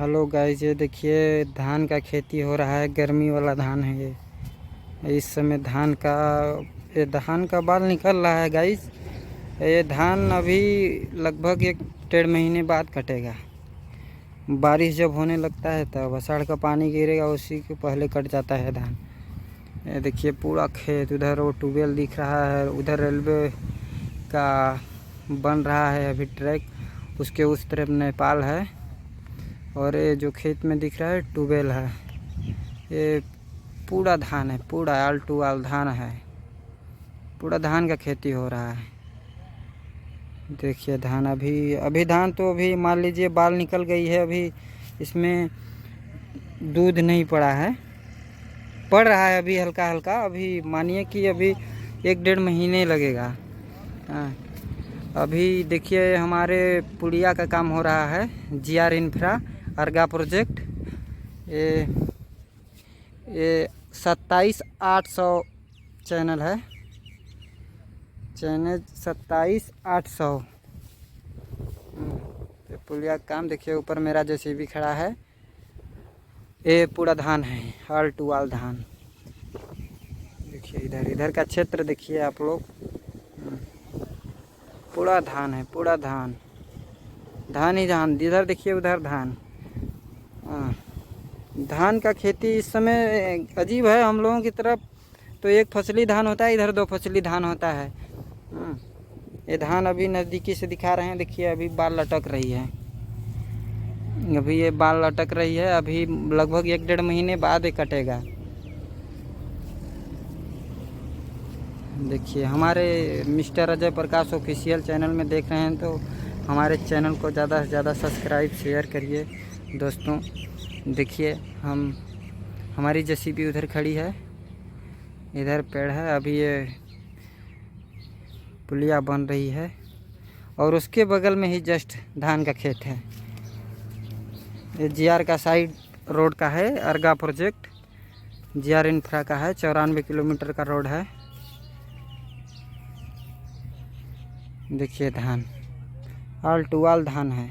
Hello guys, ये देखिए धान का खेती हो रहा है। गर्मी वाला धान है ये। इस समय धान का बाल निकल रहा है गाइस। ये धान अभी लगभग 1-1.5 महीने बाद कटेगा। बारिश जब होने लगता है तब आषाढ़ का पानी गिरेगा, उसी के पहले कट जाता है धान। ये देखिए पूरा खेत, उधर वो ट्यूबवेल दिख रहा है, उधर रेलवे का बन रहा है अभी ट्रैक, उसके उस तरफ नेपाल है। और ये जो खेत में दिख रहा है ट्यूबवेल है। ये पूरा धान है, पूरा आल टू आल धान है। पूरा धान का खेती हो रहा है। देखिए धान अभी धान तो अभी मान लीजिए बाल निकल गई है। अभी इसमें दूध नहीं पड़ा है, पड़ रहा है अभी हल्का हल्का। अभी मानिए कि अभी 1-1.5 महीने लगेगा। हाँ, अभी देखिए हमारे पुलिया का काम हो रहा है, GR इंफ्रा अर्गा प्रोजेक्ट। ये 27800 चैनल है, चैनल 27800। पुलिया का काम देखिए। ऊपर मेरा JCB खड़ा है। ये पूरा धान है, ऑल टू ऑल धान। देखिए इधर का क्षेत्र देखिए आप लोग, पूरा धान है, पूरा धान ही धान। इधर देखिए, उधर धान। धान का खेती इस समय अजीब है। हम लोगों की तरफ तो एक फसली धान होता है, इधर 2 फसली धान होता है। ये धान अभी नज़दीकी से दिखा रहे हैं। देखिए अभी बाल लटक रही है, अभी ये बाल लटक रही है। अभी लगभग 1-1.5 महीने बाद ये कटेगा। देखिए हमारे mister Ajay Prakash official channel में देख रहे हैं तो हमारे चैनल को ज़्यादा से ज़्यादा सब्सक्राइब शेयर करिए दोस्तों। देखिए हमारी JCB उधर खड़ी है, इधर पेड़ है। अभी ये पुलिया बन रही है और उसके बगल में ही जस्ट धान का खेत है। ये GR का साइड रोड का है, अर्गा प्रोजेक्ट GR इंफ्रा का है। 94 किलोमीटर का रोड है। देखिए धान ऑल टू ऑल धान है।